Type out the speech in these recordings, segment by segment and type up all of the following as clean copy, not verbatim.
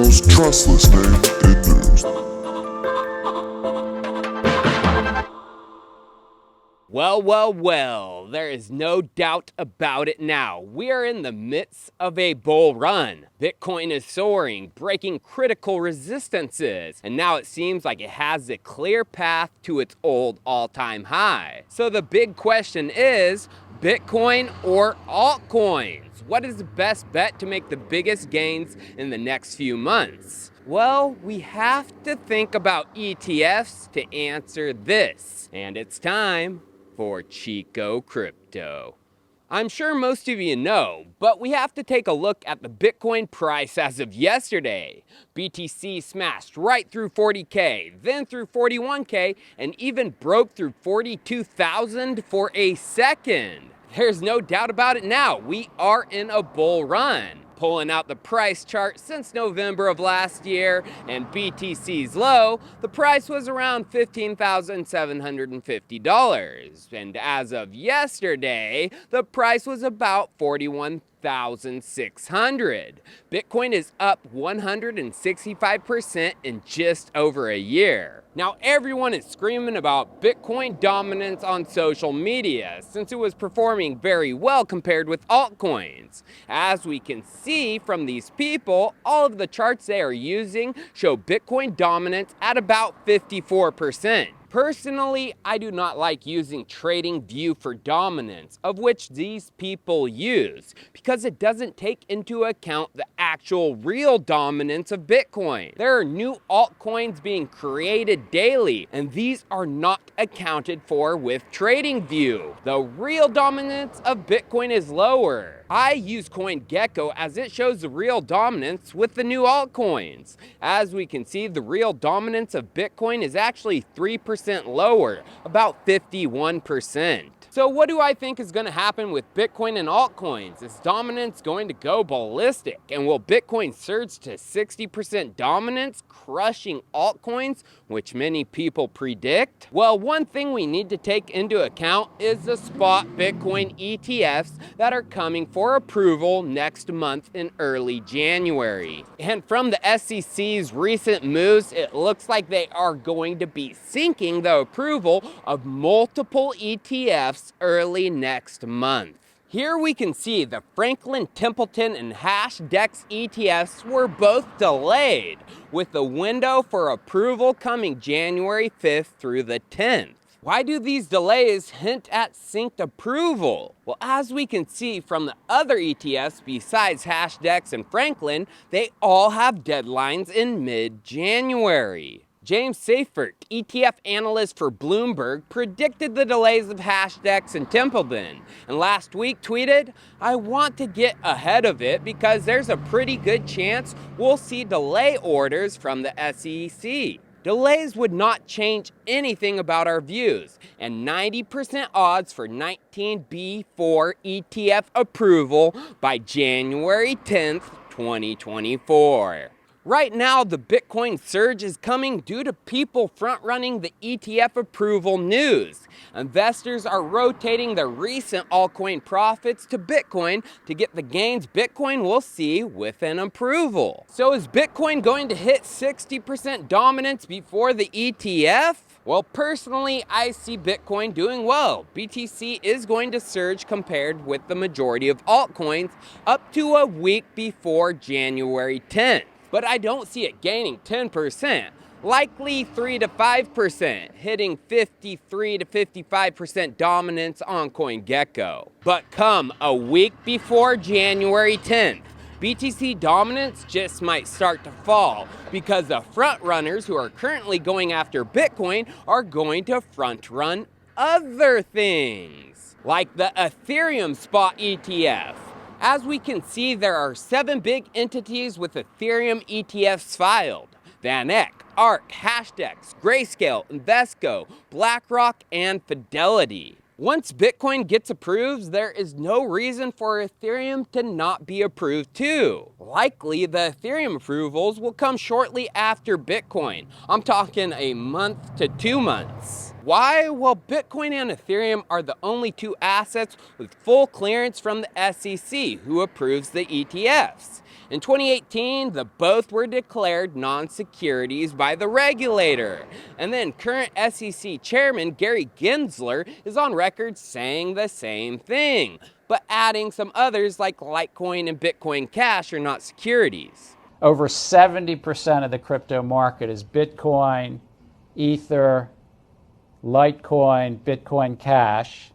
most trustless name in news. Well, there is no doubt about it now. We are in the midst of a bull run. Bitcoin is soaring, breaking critical resistances, and now it seems like it has a clear path to its old all-time high. So the big question is, Bitcoin or altcoins? What is the best bet to make the biggest gains in the next few months? Well, we have to think about ETFs to answer this, and it's time for Chico Crypto. I'm sure most of you know, but we have to take a look at the Bitcoin price as of yesterday. BTC smashed right through 40K, then through 41K, and even broke through 42,000 for a second. There's no doubt about it now, we are in a bull run. Pulling out the price chart since November of last year and BTC's low, the price was around $15,750. And as of yesterday, the price was about $41,600. Bitcoin is up 165% in just over a year. Now everyone is screaming about Bitcoin dominance on social media since it was performing very well compared with altcoins. As we can see from these people, all of the charts they are using show Bitcoin dominance at about 54%. Personally, I do not like using TradingView for dominance, of which these people use, because it doesn't take into account the actual real dominance of Bitcoin. There are new altcoins being created daily, and these are not accounted for with TradingView. The real dominance of Bitcoin is lower. I use CoinGecko as it shows the real dominance with the new altcoins. As we can see, the real dominance of Bitcoin is actually 3% lower, about 51%. So what do I think is going to happen with Bitcoin and altcoins? Is dominance going to go ballistic? And will Bitcoin surge to 60% dominance, crushing altcoins, which many people predict? Well, one thing we need to take into account is the Spot Bitcoin ETFs that are coming for approval next month in early January. And from the SEC's recent moves, it looks like they are going to be syncing the approval of multiple ETFs early next month. Here we can see the Franklin Templeton and Hashdex ETFs were both delayed, with the window for approval coming January 5th through the 10th. Why do these delays hint at synced approval? Well, as we can see from the other ETFs besides Hashdex and Franklin, they all have deadlines in mid-January. James Seifert, ETF analyst for Bloomberg, predicted the delays of Hashdex and Templeton, and last week tweeted, "I want to get ahead of it because there's a pretty good chance we'll see delay orders from the SEC. Delays would not change anything about our views, and 90% odds for 19B4 ETF approval by January 10th, 2024. Right now, the Bitcoin surge is coming due to people front-running the ETF approval news. Investors are rotating their recent altcoin profits to Bitcoin to get the gains Bitcoin will see with an approval. So is Bitcoin going to hit 60% dominance before the ETF? Well, personally, I see Bitcoin doing well. BTC is going to surge compared with the majority of altcoins up to a week before January 10th. But I don't see it gaining 10%, likely 3 to 5%, hitting 53 to 55% dominance on CoinGecko. But come a week before January 10th, BTC dominance just might start to fall because the front runners who are currently going after Bitcoin are going to front run other things, like the Ethereum Spot ETF. As we can see, there are 7 big entities with Ethereum ETFs filed: Vaneck, Arc, Hashdex, Grayscale, Invesco, Blackrock, and Fidelity. Once Bitcoin gets approved, there is no reason for Ethereum to not be approved too. Likely, the Ethereum approvals will come shortly after Bitcoin. I'm talking a month to 2 months. Why? Well, Bitcoin and Ethereum are the only 2 assets with full clearance from the SEC, who approves the ETFs. In 2018, the both were declared non-securities by the regulator. And then current SEC Chairman Gary Gensler is on record saying the same thing, but adding some others like Litecoin and Bitcoin Cash are not securities. Over 70% of the crypto market is Bitcoin, Ether, Litecoin, Bitcoin Cash.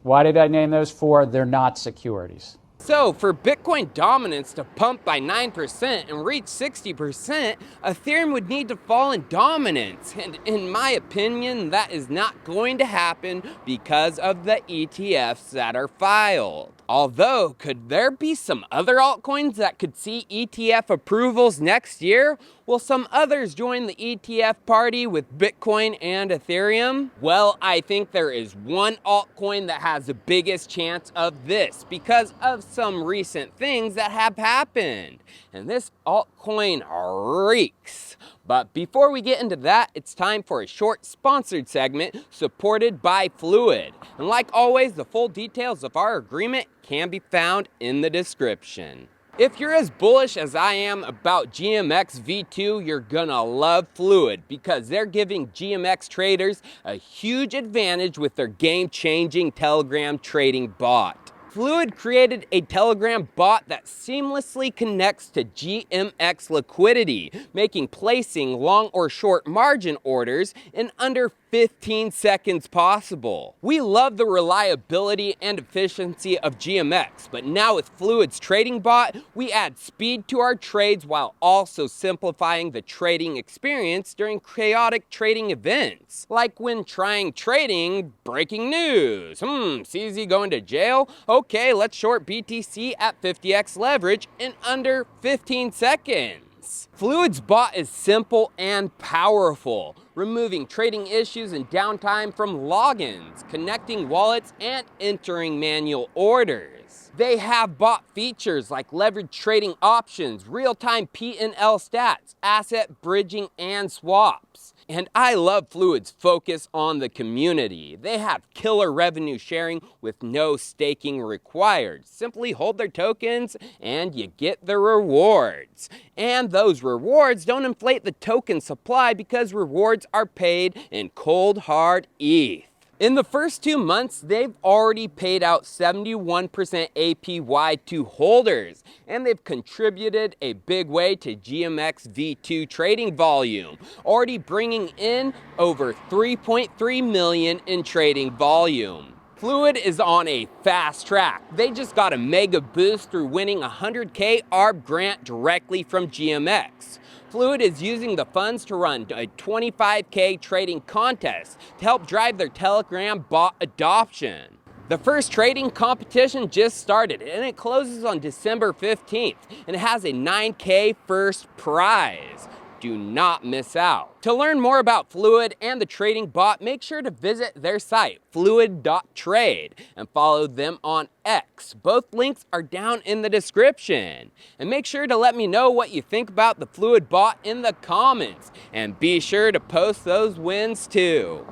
Why did I name those four? They're not securities. So for Bitcoin dominance to pump by 9% and reach 60%, Ethereum would need to fall in dominance. And in my opinion, that is not going to happen because of the ETFs that are filed. Although, could there be some other altcoins that could see ETF approvals next year? Will some others join the ETF party with Bitcoin and Ethereum? Well, I think there is one altcoin that has the biggest chance of this because of some recent things that have happened. And this altcoin reeks. But before we get into that, it's time for a short sponsored segment supported by Fluid. And like always, the full details of our agreement can be found in the description. If you're as bullish as I am about GMX V2, you're gonna love Fluid because they're giving GMX traders a huge advantage with their game-changing Telegram trading bot. Fluid created a Telegram bot that seamlessly connects to GMX liquidity, making placing long or short margin orders in under 15 seconds possible. We love the reliability and efficiency of GMX, but now with Fluid's trading bot, we add speed to our trades while also simplifying the trading experience during chaotic trading events. Like when trying trading breaking news. CZ going to jail? Okay, let's short BTC at 50x leverage in under 15 seconds. Fluid's bot is simple and powerful, removing trading issues and downtime from logins, connecting wallets, and entering manual orders. They have bot features like leverage trading options, real-time P&L stats, asset bridging, and swaps. And I love Fluid's focus on the community. They have killer revenue sharing with no staking required. Simply hold their tokens and you get the rewards. And those rewards don't inflate the token supply because rewards are paid in cold hard ETH. In the first 2 months, they've already paid out 71% APY to holders, and they've contributed a big way to GMX V2 trading volume, already bringing in over 3.3 million in trading volume. Fluid is on a fast track. They just got a mega boost through winning a 100K ARB grant directly from GMX. Fluid is using the funds to run a 25K trading contest to help drive their Telegram bot adoption. The first trading competition just started and it closes on December 15th and it has a 9K first prize. Do not miss out. To learn more about Fluid and the trading bot, make sure to visit their site, fluid.trade, and follow them on X. Both links are down in the description. And make sure to let me know what you think about the Fluid bot in the comments. And be sure to post those wins too.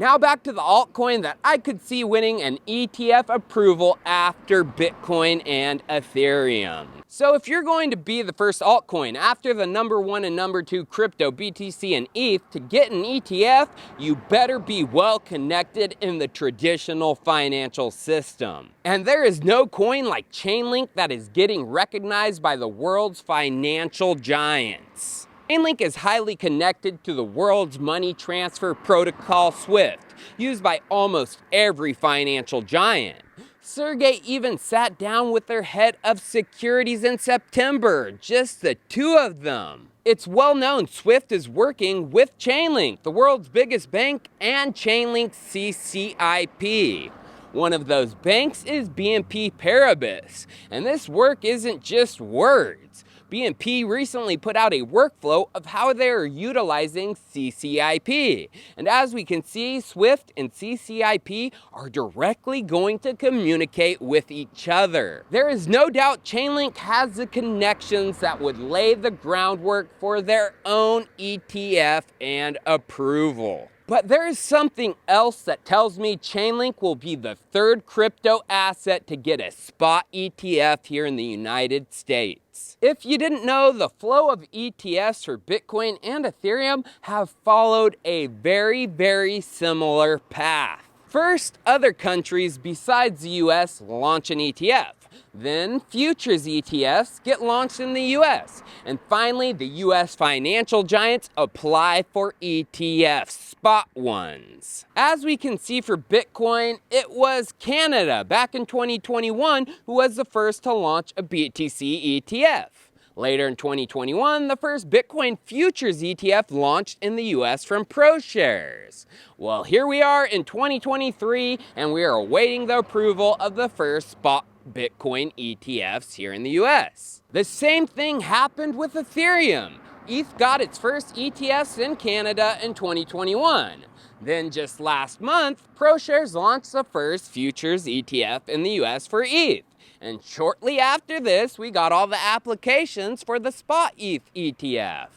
Now back to the altcoin that I could see winning an ETF approval after Bitcoin and Ethereum. So if you're going to be the first altcoin after the number 1 and number 2 crypto, BTC and ETH, to get an ETF, you better be well connected in the traditional financial system. And there is no coin like Chainlink that is getting recognized by the world's financial giants. Chainlink is highly connected to the world's money transfer protocol SWIFT, used by almost every financial giant. Sergey even sat down with their head of securities in September, just the two of them. It's well known SWIFT is working with Chainlink, the world's biggest bank, and Chainlink CCIP. One of those banks is BNP Paribas, and this work isn't just words. BNP recently put out a workflow of how they are utilizing CCIP. And as we can see, SWIFT and CCIP are directly going to communicate with each other. There is no doubt Chainlink has the connections that would lay the groundwork for their own ETF and approval. But there is something else that tells me Chainlink will be the third crypto asset to get a spot ETF here in the United States. If you didn't know, the flow of ETFs for Bitcoin and Ethereum have followed a very similar path. First, other countries besides the US launch an ETF. Then futures ETFs get launched in the US. And finally, the US financial giants apply for ETFs, spot ones. As we can see for Bitcoin, it was Canada back in 2021 who was the first to launch a BTC ETF. Later in 2021, the first Bitcoin futures ETF launched in the US from ProShares. Well, here we are in 2023, and we are awaiting the approval of the first Spot Bitcoin ETFs here in the US. The same thing happened with Ethereum. ETH got its first ETFs in Canada in 2021. Then just last month, ProShares launched the first futures ETF in the US for ETH. And shortly after this, we got all the applications for the Spot ETH ETF.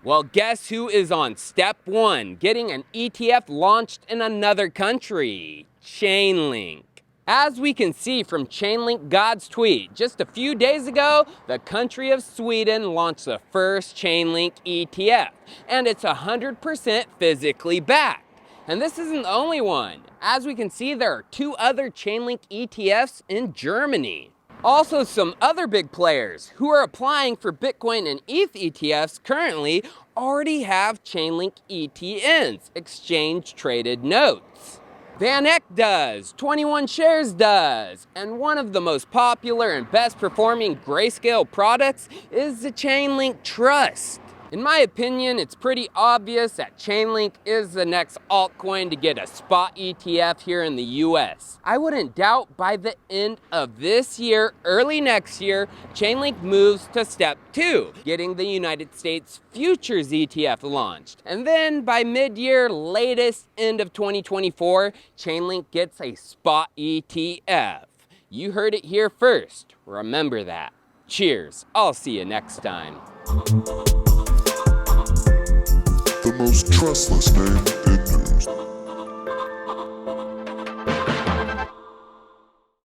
Well, guess who is on step one, getting an ETF launched in another country? Chainlink. As we can see from Chainlink God's tweet, just a few days ago, the country of Sweden launched the first Chainlink ETF, and it's 100% physically backed. And this isn't the only one. As we can see, there are 2 other Chainlink ETFs in Germany. Also, some other big players who are applying for Bitcoin and ETH ETFs currently already have Chainlink ETNs, exchange traded notes. Vaneck does, 21 Shares does, and one of the most popular and best performing grayscale products is the Chainlink Trust. In my opinion, it's pretty obvious that Chainlink is the next altcoin to get a spot ETF here in the US. I wouldn't doubt by the end of this year, early next year, Chainlink moves to step 2, getting the United States futures ETF launched. And then by mid-year, latest end of 2024, Chainlink gets a spot ETF. You heard it here first. Remember that. Cheers. I'll see you next time. The most trustless name in news.